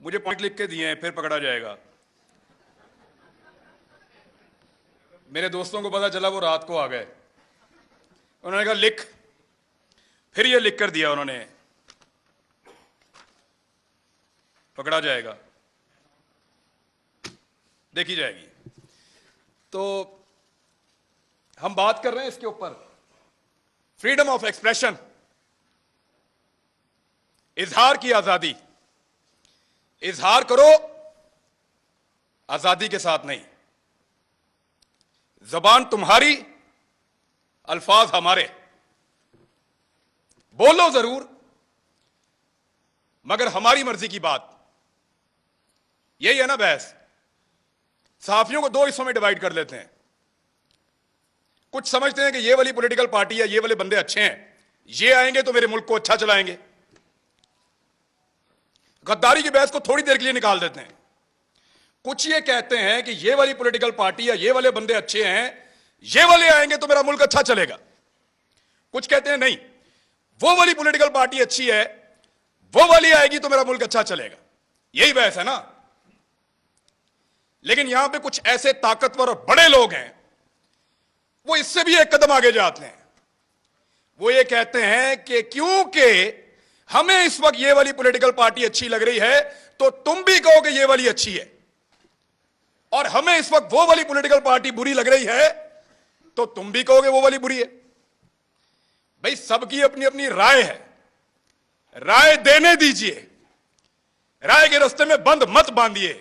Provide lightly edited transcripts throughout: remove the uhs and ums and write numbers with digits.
मुझे पॉइंट लिख के दिए हैं, फिर पकड़ा जाएगा। मेरे दोस्तों को पता चला, वो रात को आ गए, उन्होंने कहा लिख, फिर ये लिख कर दिया उन्होंने, पकड़ा जाएगा, देखी जाएगी। तो हम बात कर रहे हैं इसके ऊपर, फ्रीडम ऑफ एक्सप्रेशन, इजहार की आजादी। इजहार करो, आजादी के साथ नहीं। जबान तुम्हारी, अल्फाज हमारे। बोलो जरूर, मगर हमारी मर्जी की बात। यही है ना बहस। सहाफियों को दो हिस्सों में डिवाइड कर लेते हैं। कुछ समझते हैं कि ये वाली पॉलिटिकल पार्टी है, ये वाले बंदे अच्छे हैं, ये आएंगे तो मेरे मुल्क को अच्छा चलाएंगे। गद्दारी की बहस को थोड़ी देर के लिए निकाल देते हैं। कुछ ये कहते हैं कि ये वाली पॉलिटिकल पार्टी या ये वाले बंदे अच्छे हैं, ये वाले आएंगे तो मेरा मुल्क अच्छा चलेगा। कुछ कहते हैं नहीं, वो वाली पॉलिटिकल पार्टी अच्छी है, वो वाली आएगी तो मेरा मुल्क अच्छा चलेगा। यही बहस है ना। लेकिन यहां पे कुछ ऐसे ताकतवर और बड़े लोग हैं, वो इससे भी एक कदम आगे जाते हैं। वो ये कहते हैं कि क्योंकि हमें इस वक्त ये वाली पॉलिटिकल पार्टी अच्छी लग रही है, तो तुम भी कहो कि ये वाली अच्छी है, और हमें इस वक्त वो वाली पॉलिटिकल पार्टी बुरी लग रही है, तो तुम भी कहोगे वो वाली बुरी है। भाई, सबकी अपनी अपनी राय है, राय देने दीजिए। राय के रास्ते में बंद मत बांधिए,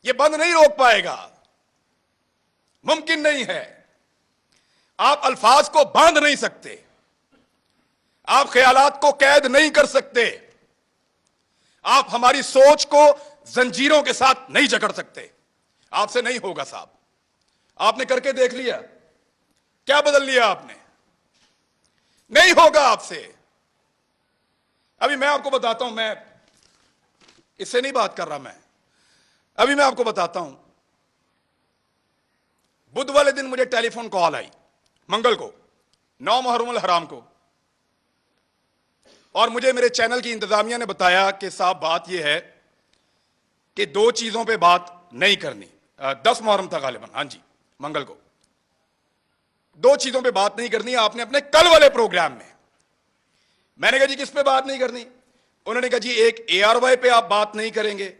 ये बंद नहीं रोक पाएगा, मुमकिन नहीं है। आप अल्फाज को बांध नहीं सकते, आप ख्यालात को कैद नहीं कर सकते, आप हमारी सोच को जंजीरों के साथ नहीं जकड़ सकते। आपसे नहीं होगा साहब। आपने करके देख लिया, क्या बदल लिया आपने? नहीं होगा आपसे। अभी मैं आपको बताता हूं, मैं इससे नहीं बात कर रहा, अभी मैं आपको बताता हूं। बुध वाले दिन मुझे टेलीफोन कॉल आई, मंगल को, 9 मुहर्रम हराम को, और मुझे मेरे चैनल की इंतजामिया ने बताया कि साहब बात यह है कि 2 चीजों पे बात नहीं करनी। 10 मुहर्रम था गालिबन, हां जी, मंगल को। 2 चीजों पे बात नहीं करनी आपने अपने कल वाले प्रोग्राम में। मैंने कहा जी किस पे बात नहीं करनी? उन्होंने कहा जी एक ARY पे आप बात नहीं करेंगे,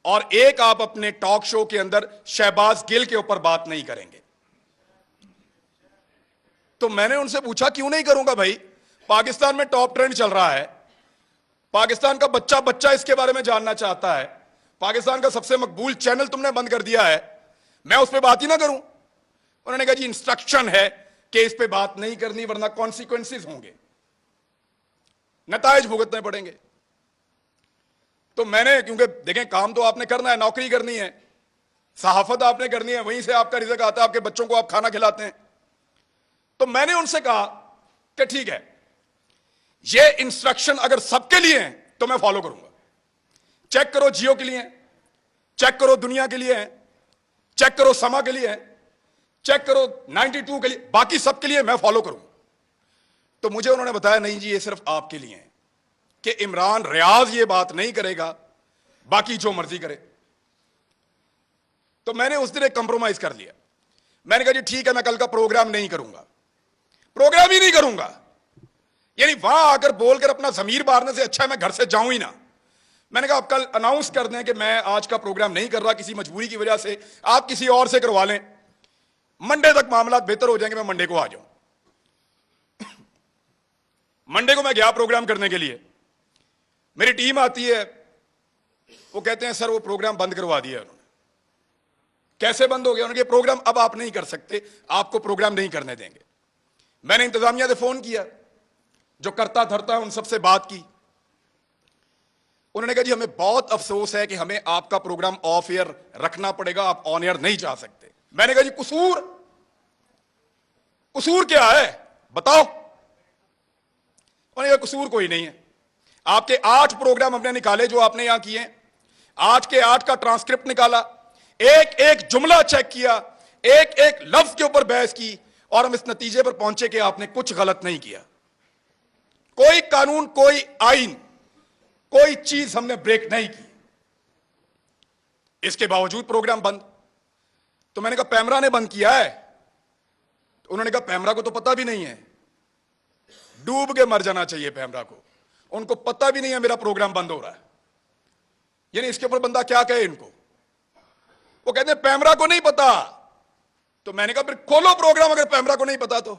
और एक आप अपने टॉक शो के अंदर शहबाज गिल के ऊपर बात नहीं करेंगे। तो मैंने उनसे पूछा क्यों नहीं करूंगा भाई? पाकिस्तान में टॉप ट्रेंड चल रहा है, पाकिस्तान का बच्चा बच्चा इसके बारे में जानना चाहता है, पाकिस्तान का सबसे मकबूल चैनल तुमने बंद कर दिया है, मैं उस पर बात ही ना करूं? उन्होंने कहा जी इंस्ट्रक्शन है कि इस पे बात नहीं करनी, वरना कॉन्सिक्वेंसेस होंगे, नताइज भुगतने पड़ेंगे। तो मैंने, क्योंकि देखें काम तो आपने करना है, नौकरी करनी है, सहाफत आपने करनी है, वहीं से आपका रिज़्क आता है, आपके बच्चों को आप खाना खिलाते हैं। तो मैंने उनसे कहा कि ठीक है, ये इंस्ट्रक्शन अगर सबके लिए हैं तो मैं फॉलो करूंगा। चेक करो जियो के लिए, चेक करो दुनिया के लिए, चेक करो समा के लिए, चेक करो 92 के लिए, बाकी सबके लिए मैं फॉलो करूंगा। तो मुझे उन्होंने बताया नहीं जी, ये सिर्फ आपके लिए है कि इमरान रियाज ये बात नहीं करेगा, बाकी जो मर्जी करे। तो मैंने उस दिन एक कंप्रोमाइज कर लिया। मैंने कहा जी ठीक है, मैं कल का प्रोग्राम नहीं करूंगा, प्रोग्राम ही नहीं करूंगा। यानी वहां आकर बोलकर अपना जमीर मारने से अच्छा है मैं घर से जाऊं ही ना। मैंने कहा आप कल अनाउंस कर दें कि मैं आज का प्रोग्राम नहीं कर रहा किसी मजबूरी की वजह से, आप किसी और से करवा लें, मंडे तक मामला बेहतर हो जाएंगे, मैं मंडे को आ जाऊं। मंडे को मैं गया प्रोग्राम करने के लिए, मेरी टीम आती है, वो कहते हैं सर वो प्रोग्राम बंद करवा दिया उन्होंने। कैसे बंद हो गया? उन्होंने प्रोग्राम अब आप नहीं कर सकते, आपको प्रोग्राम नहीं करने देंगे। मैंने इंतजामिया से फोन किया, जो करता धरता है उन सबसे बात की। उन्होंने कहा जी हमें बहुत अफसोस है कि हमें आपका प्रोग्राम ऑफ एयर रखना पड़ेगा, आप ऑन एयर नहीं जा सकते। मैंने कहा जी कसूर क्या है बताओ? उन्होंने कहा कसूर कोई नहीं है, आपके 8 प्रोग्राम हमने निकाले जो आपने यहां किए, 8 के 8 का ट्रांसक्रिप्ट निकाला, एक एक जुमला चेक किया, एक एक लफ्ज के ऊपर बहस की, और हम इस नतीजे पर पहुंचे कि आपने कुछ गलत नहीं किया। कोई कानून, कोई आइन, कोई चीज हमने ब्रेक नहीं की। इसके बावजूद प्रोग्राम बंद। तो मैंने कहा पैमरा ने बंद किया है। तो उन्होंने कहा पैमरा को तो पता भी नहीं है, डूब के मर जाना चाहिए पैमरा को, उनको पता भी नहीं है मेरा प्रोग्राम बंद हो रहा है। यानी इसके ऊपर बंदा क्या कहे इनको। वो कहते हैं पैमरा को नहीं पता। तो मैंने कहा फिर खोलो प्रोग्राम अगर पैमरा को नहीं पता तो।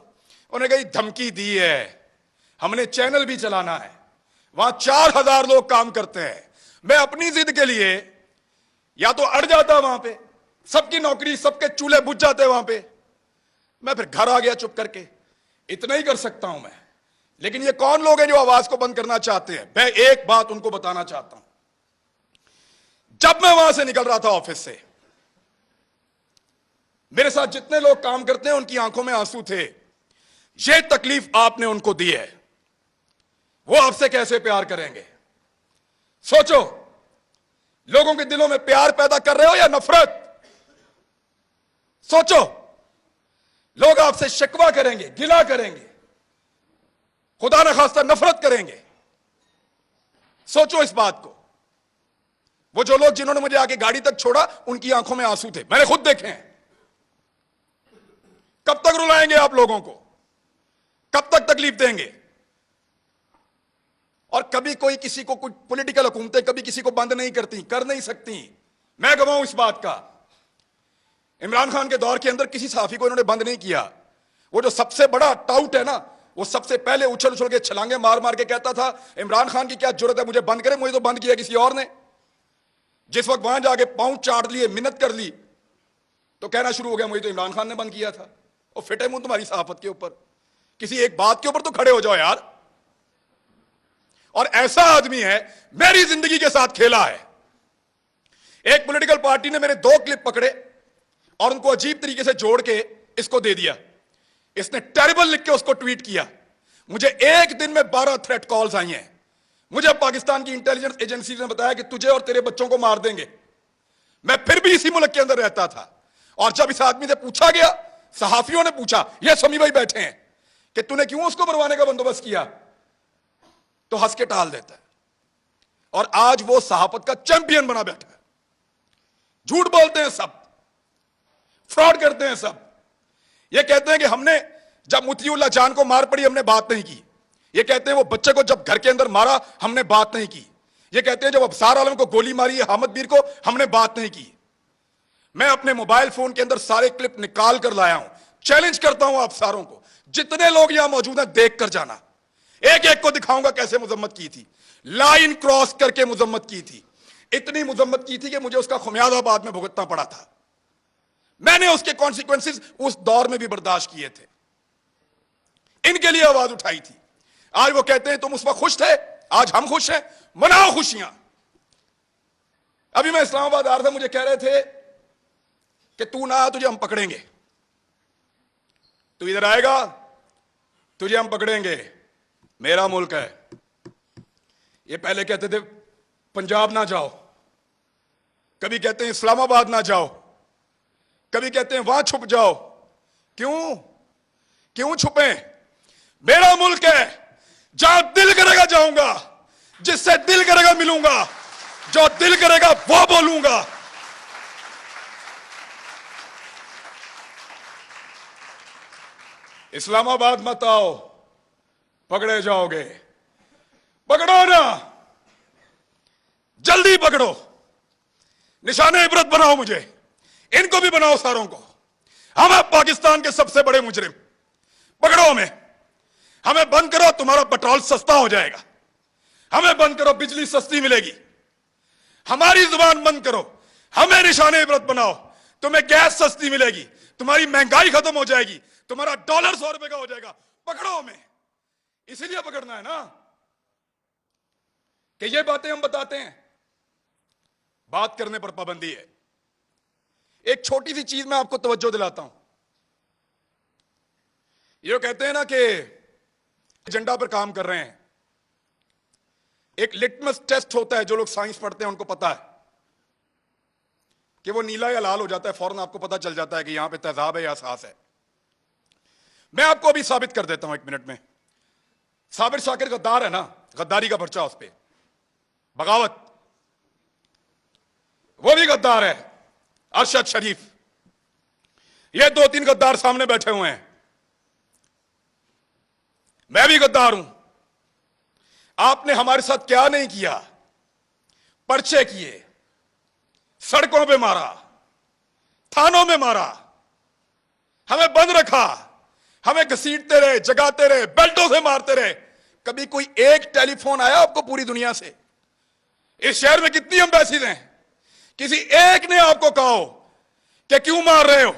उन्होंने कहा धमकी दी है, हमने चैनल भी चलाना है, वहां 4000 लोग काम करते हैं। मैं अपनी जिद के लिए या तो अड़ जाता वहां पे, सबकी नौकरी सबके चूल्हे बुझ जाते वहां पे, मैं फिर घर आ गया चुप करके। इतना ही कर सकता हूं मैं। लेकिन ये कौन लोग हैं जो आवाज को बंद करना चाहते हैं? मैं एक बात उनको बताना चाहता हूं। जब मैं वहां से निकल रहा था ऑफिस से, मेरे साथ जितने लोग काम करते हैं उनकी आंखों में आंसू थे। ये तकलीफ आपने उनको दी है, वो आपसे कैसे प्यार करेंगे? सोचो, लोगों के दिलों में प्यार पैदा कर रहे हो या नफरत? सोचो, लोग आपसे शिकवा करेंगे, गिला करेंगे, खुदा न खास्ता नफरत करेंगे। सोचो इस बात को। वो जो लोग जिन्होंने मुझे आके गाड़ी तक छोड़ा, उनकी आंखों में आंसू थे, मैंने खुद देखे हैं। कब तक रुलाएंगे आप लोगों को? कब तक तकलीफ देंगे? और कभी कोई किसी को, कुछ पॉलिटिकल हुकूमतें कभी किसी को बंद नहीं करती, कर नहीं सकती। मैं गवाह हूं इस बात का। इमरान खान के दौर के अंदर किसी सहाफी को इन्होंने बंद नहीं किया। वो जो सबसे बड़ा टाउट है ना, वो सबसे पहले उछल उछल के छलांगे मार मार के कहता था इमरान खान की क्या जरूरत है मुझे बंद करे, मुझे तो बंद किया किसी और ने। जिस वक्त वहां जाके पांव चाट लिए, मिन्नत कर ली, तो कहना शुरू हो गया मुझे तो इमरान खान ने बंद किया था। और फिटे मुंह तुम्हारी सहाफत के ऊपर, किसी एक बात के ऊपर तो खड़े हो जाओ यार। और ऐसा आदमी है, मेरी जिंदगी के साथ खेला है। एक पॉलिटिकल पार्टी ने मेरे 2 क्लिप पकड़े और उनको अजीब तरीके से जोड़ के इसको दे दिया। इसने टेरिबल लिख के उसको ट्वीट किया। मुझे एक दिन में 12 थ्रेट कॉल्स आई हैं। मुझे पाकिस्तान की इंटेलिजेंस एजेंसी ने बताया कि तुझे और तेरे बच्चों को मार देंगे। मैं फिर भी इसी मुल्क के अंदर रहता था। और जब इस आदमी से पूछा गया, सहाफियों ने पूछा, ये समी भाई बैठे हैं, कि तूने क्यों उसको मरवाने का बंदोबस्त किया, तो हंस के टाल देता है। और आज वो सहाफत का चैंपियन बना बैठा है। झूठ बोलते हैं सब, फ्रॉड करते हैं सब। ये कहते हैं कि हमने जब मुतीउल्लाह जान को मार पड़ी हमने बात नहीं की। ये कहते हैं वो बच्चे को जब घर के अंदर मारा हमने बात नहीं की। ये कहते हैं जब अबसार आलम को गोली मारी है हामिद मीर को, हमने बात नहीं की। मैं अपने मोबाइल फोन के अंदर सारे क्लिप निकाल कर लाया हूं। चैलेंज करता हूं आप सारों को, जितने लोग यहां मौजूद हैं देख कर जाना। एक एक को दिखाऊंगा कैसे मुजम्मत की थी, लाइन क्रॉस करके मुजम्मत की थी। इतनी मुजम्मत की थी कि मुझे उसका खुमियाजा बाद में भुगतना पड़ा था। मैंने उसके कॉन्सिक्वेंसेस उस दौर में भी बर्दाश्त किए थे, इनके लिए आवाज उठाई थी। आज वो कहते हैं तुम उस वक्त खुश थे, आज हम खुश हैं, मनाओ खुशियां। अभी मैं इस्लामाबाद आ रहा था, मुझे कह रहे थे कि तू ना आ, तुझे हम पकड़ेंगे। तू इधर आएगा, तुझे हम पकड़ेंगे, मेरा मुल्क है। ये पहले कहते थे पंजाब ना जाओ, कभी कहते हैं इस्लामाबाद ना जाओ, कभी कहते हैं वहां छुप जाओ। क्यों क्यों छुपे? मेरा मुल्क है, जहां दिल करेगा जाऊंगा, जिससे दिल करेगा मिलूंगा, जो दिल करेगा वो बोलूंगा। इस्लामाबाद मत आओ, पकड़े जाओगे। पकड़ो ना, जल्दी पकड़ो, निशाने इबरत बनाओ मुझे, इनको भी बनाओ सारों को। हम हैं पाकिस्तान के सबसे बड़े मुजरिम, पकड़ो हमें बंद करो, तुम्हारा पेट्रोल सस्ता हो जाएगा। हमें बंद करो, बिजली सस्ती मिलेगी। हमारी जुबान बंद करो, हमें निशाने इबरत बनाओ, तुम्हें गैस सस्ती मिलेगी, तुम्हारी महंगाई खत्म हो जाएगी, तुम्हारा डॉलर 100 रुपए का हो जाएगा। पकड़ो हमें, इसीलिए पकड़ना है ना कि ये बातें हम बताते हैं। बात करने पर पाबंदी है। एक छोटी सी चीज मैं आपको तवज्जो दिलाता हूं। ये कहते हैं ना कि एजेंडा पर काम कर रहे हैं। एक लिटमस टेस्ट होता है, जो लोग साइंस पढ़ते हैं उनको पता है कि वो नीला या लाल हो जाता है, फौरन आपको पता चल जाता है कि यहां पे तेजाब है या सास है। मैं आपको अभी साबित कर देता हूं 1 मिनट में। साबिर शाकिर गद्दार है ना, गद्दारी का पर्चा उस पर, बगावत, वो भी गद्दार है, अरशद शरीफ। ये 2-3 गद्दार सामने बैठे हुए हैं। मैं भी गद्दार हूं। आपने हमारे साथ क्या नहीं किया? पर्चे किए, सड़कों पे मारा, थानों में मारा, हमें बंद रखा, हमें घसीटते रहे, जगाते रहे, बेल्टों से मारते रहे। कभी कोई एक टेलीफोन आया आपको पूरी दुनिया से? इस शहर में कितनी एम्बेसीज हैं, किसी एक ने आपको कहा हो कि क्यों मार रहे हो?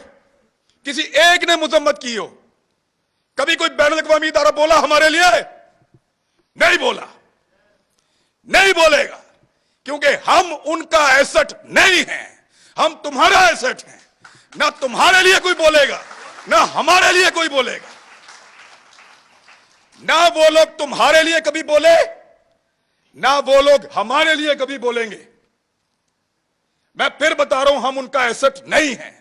किसी एक ने मजम्मत की हो? कभी कोई बैनुल अक़वामी इदारा बोला हमारे लिए? नहीं बोला, नहीं बोलेगा, क्योंकि हम उनका एसेट नहीं हैं, हम तुम्हारा एसेट हैं। ना तुम्हारे लिए कोई बोलेगा, ना हमारे लिए कोई बोलेगा। ना वो लोग तुम्हारे लिए कभी बोले, ना वो लोग हमारे लिए कभी बोलेंगे। मैं फिर बता रहा हूं, हम उनका एसेट नहीं हैं,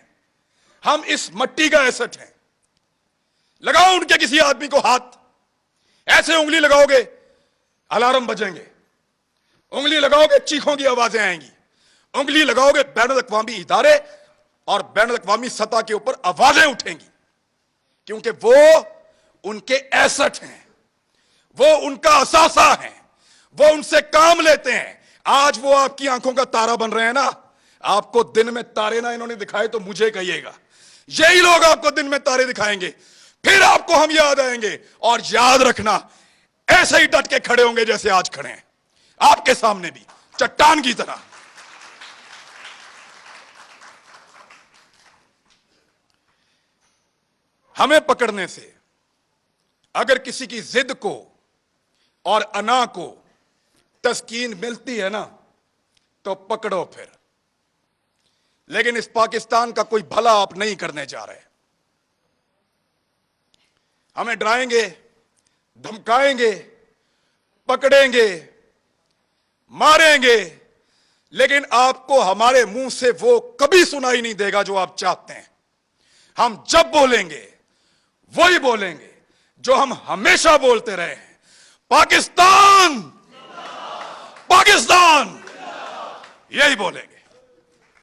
हम इस मट्टी का एसेट हैं। लगाओ उनके किसी आदमी को हाथ, ऐसे उंगली लगाओगे अलार्म बजेंगे, उंगली लगाओगे चीखों की आवाजें आएंगी, उंगली लगाओगे बैनुल अक़वामी इदारे और बैनुल अक़वामी सतह के ऊपर आवाजें उठेंगी, क्योंकि वो उनके एसेट हैं, वो उनका असासा है, वो उनसे काम लेते हैं। आज वो आपकी आंखों का तारा बन रहे हैं ना। आपको दिन में तारे ना इन्होंने दिखाए तो मुझे कहिएगा, यही लोग आपको दिन में तारे दिखाएंगे, फिर आपको हम याद आएंगे। और याद रखना, ऐसे ही डट के खड़े होंगे जैसे आज खड़े हैं, आपके सामने भी चट्टान की तरह। हमें पकड़ने से अगर किसी की जिद को और अना को तस्कीन मिलती है ना, तो पकड़ो फिर। लेकिन इस पाकिस्तान का कोई भला आप नहीं करने जा रहे। हमें डराएंगे, धमकाएंगे, पकड़ेंगे, मारेंगे, लेकिन आपको हमारे मुंह से वो कभी सुनाई नहीं देगा जो आप चाहते हैं। हम जब बोलेंगे वही बोलेंगे जो हम हमेशा बोलते रहे हैं, पाकिस्तान, पाकिस्तान, यही बोलेंगे।